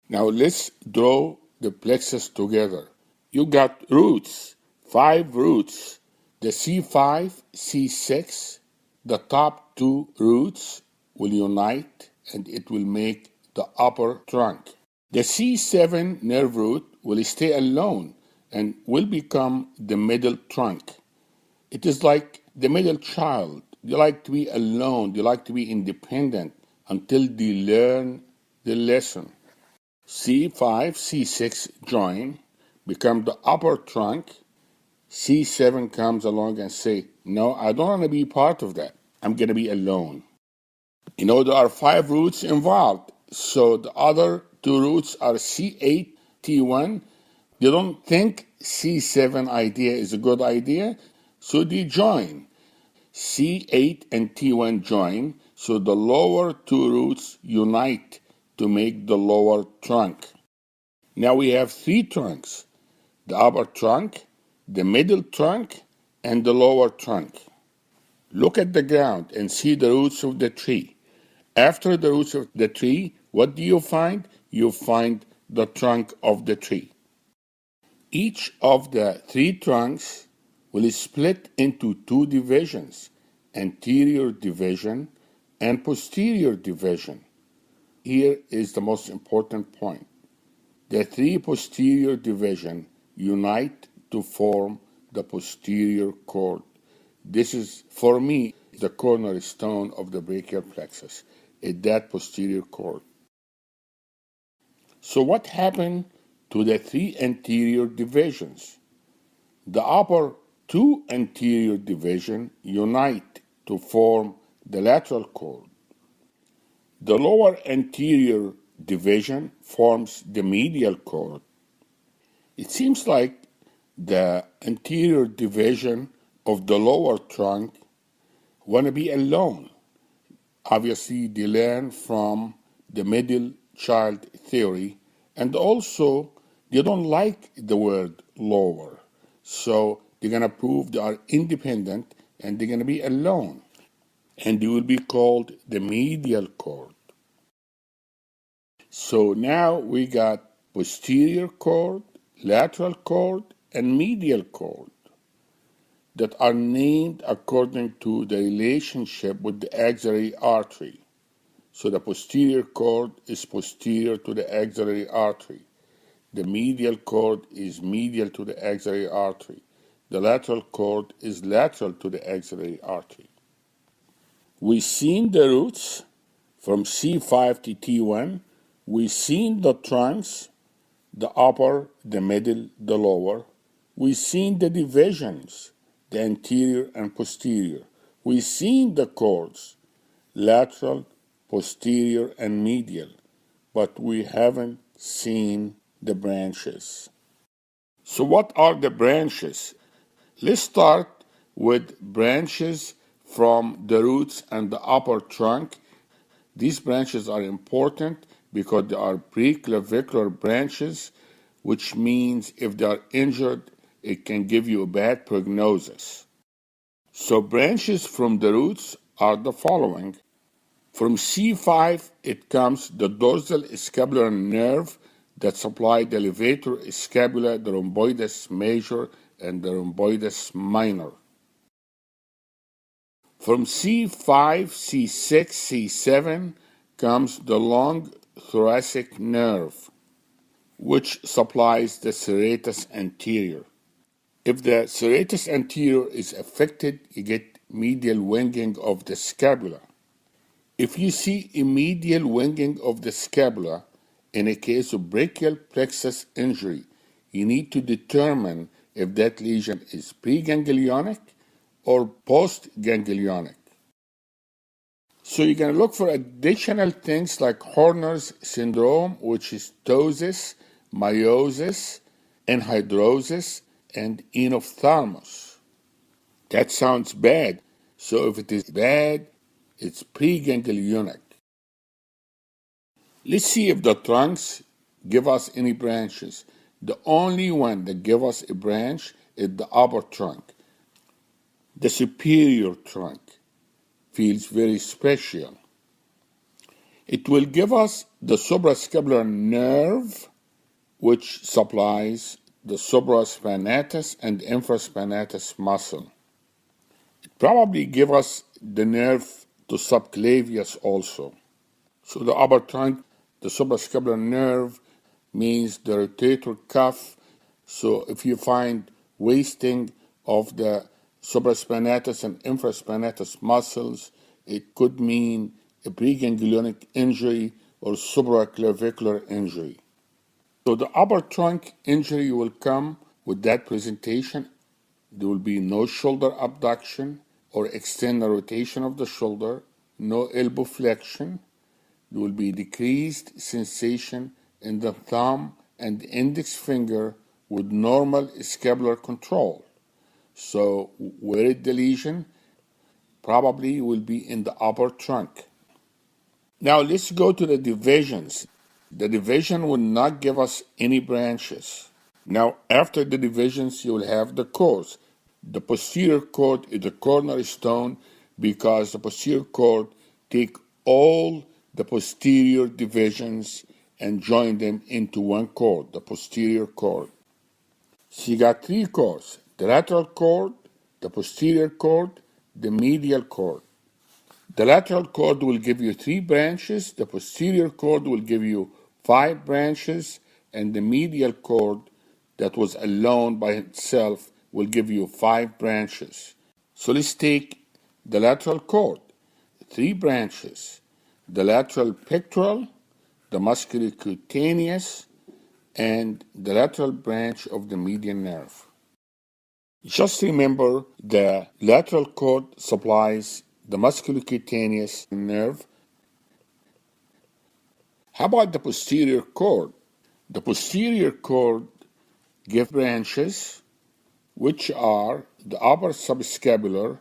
Now let's draw the plexus together. You got roots, 5 roots. The C5, C6, the top 2 roots will unite and it will make the upper trunk. The C7 nerve root will stay alone and will become the middle trunk. It is like the middle child. They like to be alone, they like to be independent until they learn the lesson. C5, C6 join, become the upper trunk. C7 comes along and say, no, I don't want to be part of that. I'm going to be alone. There are 5 roots involved. So the other 2 roots are C8, T1. They don't think C7 idea is a good idea, so they join. C8 and T1 join, so the lower 2 roots unite to make the lower trunk. Now we have 3 trunks, the upper trunk, the middle trunk, and the lower trunk. Look at the ground and see the roots of the tree. After the roots of the tree, what do you find? You find the trunk of the tree. Each of the 3 trunks will split into 2 divisions, anterior division and posterior division. Here is the most important point. The 3 posterior divisions unite to form the posterior cord. This is, for me, the cornerstone of the brachial plexus, is that posterior cord. So what happened to the 3 anterior divisions? The upper 2 anterior divisions unite to form the lateral cord. The lower anterior division forms the medial cord. It seems like the anterior division of the lower trunk want to be alone. Obviously, they learn from the middle child theory, and also they don't like the word lower. So they're going to prove they are independent and they're going to be alone. And they will be called the medial cord. So now we got posterior cord, lateral cord, and medial cord that are named according to the relationship with the axillary artery. So the posterior cord is posterior to the axillary artery. The medial cord is medial to the axillary artery. The lateral cord is lateral to the axillary artery. We've seen the roots from C5 to T1. We've seen the trunks, the upper, the middle, the lower. We've seen the divisions, the anterior and posterior. We've seen the cords, lateral, posterior, and medial, but we haven't seen the branches. So what are the branches? Let's start with branches from the roots and the upper trunk. These branches are important because they are preclavicular branches, which means if they are injured, it can give you a bad prognosis. So branches from the roots are the following. From C5, it comes the dorsal scapular nerve that supply the levator scapula, the rhomboides major, and the rhomboides minor. From C5, C6, C7 comes the long thoracic nerve, which supplies the serratus anterior. If the serratus anterior is affected, you get medial winging of the scapula. If you see a medial winging of the scapula in a case of brachial plexus injury, you need to determine if that lesion is preganglionic or postganglionic. So you're going to look for additional things like Horner's syndrome, which is ptosis, meiosis, anhidrosis, and enophthalmos. That sounds bad. So if it is bad, it's preganglionic. Let's see if the trunks give us any branches. The only one that gives us a branch is the upper trunk. The superior trunk feels very special. It will give us the suprascapular nerve, which supplies the supraspinatus and infraspinatus muscle. It probably give us the nerve to subclavius also. So the upper trunk, the suprascapular nerve means the rotator cuff. So if you find wasting of the supraspinatus and infraspinatus muscles, it could mean a preganglionic injury or supraclavicular injury. So the upper trunk injury will come with that presentation. There will be no shoulder abduction or external rotation of the shoulder, no elbow flexion. There will be decreased sensation in the thumb and index finger with normal scapular control. So where is the lesion? Probably will be in the upper trunk. Now let's go to the divisions. The division will not give us any branches. Now after the divisions you will have the chords. The posterior chord is the cornerstone because the posterior chord take all the posterior divisions and join them into one chord, the posterior chord. So you got three chords, the lateral chord, the posterior chord, the medial chord. The lateral chord will give you 3 branches, the posterior chord will give you 5 branches, and the medial chord that was alone by itself will give you 5 branches. So let's take the lateral chord, 3 branches, the lateral pectoral, the musculocutaneous, and the lateral branch of the median nerve. Just remember the lateral chord supplies the musculocutaneous nerve. How about the posterior chord? The posterior chord gives branches which are the upper subscapular,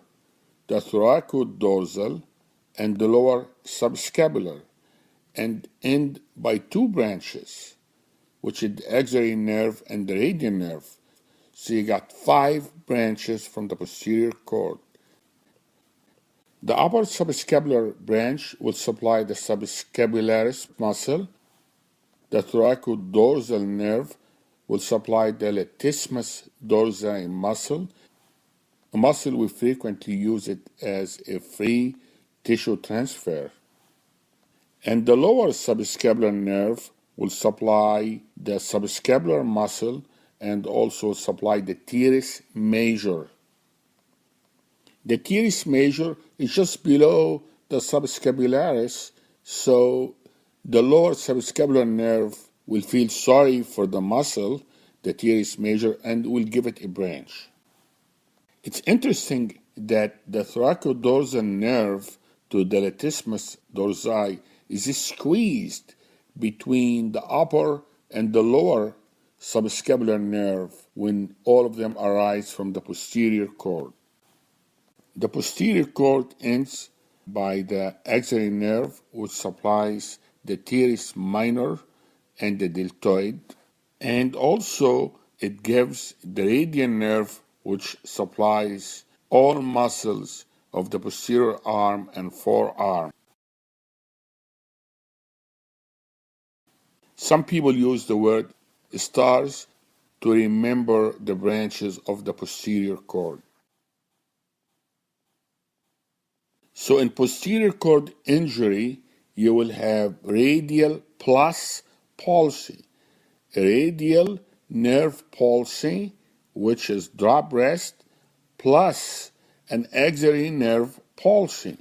the thoracodorsal, and the lower subscapular, and end by 2 branches, which is the axillary nerve and the radian nerve. So you got 5 branches from the posterior chord. The upper subscapular branch will supply the subscapularis muscle. The thoracodorsal nerve will supply the latissimus dorsi muscle. A muscle we frequently use it as a free tissue transfer. And the lower subscapular nerve will supply the subscapular muscle and also supply the teres major. The teres major is just below the subscapularis, so the lower subscapular nerve will feel sorry for the muscle, the teres major, and will give it a branch. It's interesting that the thoracodorsal nerve to the latissimus dorsi is squeezed between the upper and the lower subscapular nerve when all of them arise from the posterior chord. The posterior chord ends by the axillary nerve, which supplies the teres minor and the deltoid, and also it gives the radian nerve, which supplies all muscles of the posterior arm and forearm. Some people use the word stars to remember the branches of the posterior chord. So in posterior chord injury, you will have radial plus palsy. Radial nerve palsy, which is drop rest, plus an axillary nerve palsy.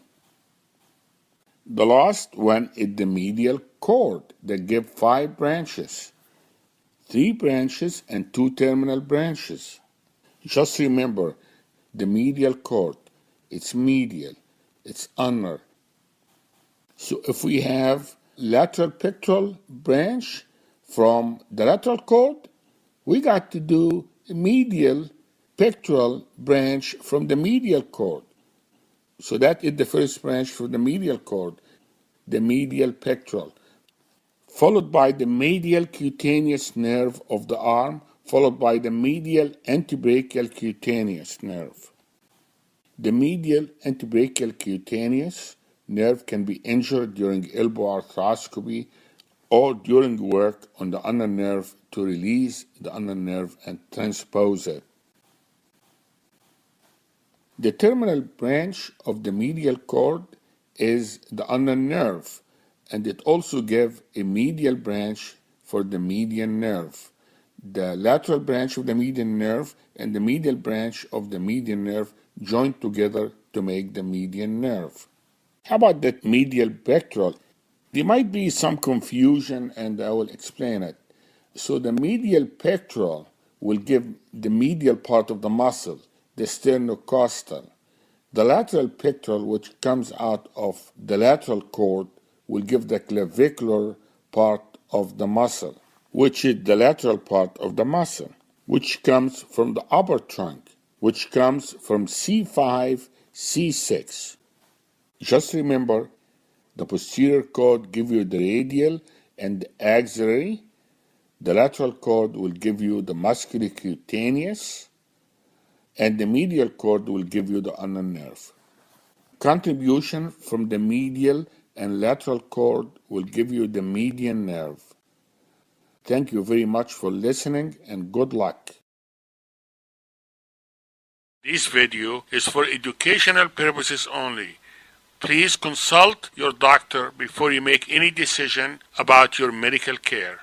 The last one is the medial chord that give 5 branches, 3 branches and 2 terminal branches. Just remember the medial chord, it's medial, it's ulnar. So if we have lateral pectoral branch from the lateral chord, we got to do a medial pectoral branch from the medial chord. So that is the first branch from the medial chord, the medial pectoral, followed by the medial cutaneous nerve of the arm, followed by the medial antebrachial cutaneous nerve. The medial antebrachial cutaneous nerve can be injured during elbow arthroscopy or during work on the ulnar nerve to release the ulnar nerve and transpose it. The terminal branch of the medial cord is the ulnar nerve, and it also gives a medial branch for the median nerve. The lateral branch of the median nerve and the medial branch of the median nerve join together to make the median nerve. How about the medial pectoral? There might be some confusion and I will explain it. So the medial pectoral will give the medial part of the muscle, the sternocostal. The lateral pectoral, which comes out of the lateral cord, will give the clavicular part of the muscle, which is the lateral part of the muscle, which comes from the upper trunk, which comes from C5, C6. Just remember, the posterior cord gives you the radial and the axillary. The lateral cord will give you the musculocutaneous, and the medial cord will give you the ulnar nerve. Contribution from the medial and lateral cord will give you the median nerve. Thank you very much for listening and good luck. This video is for educational purposes only. Please consult your doctor before you make any decision about your medical care.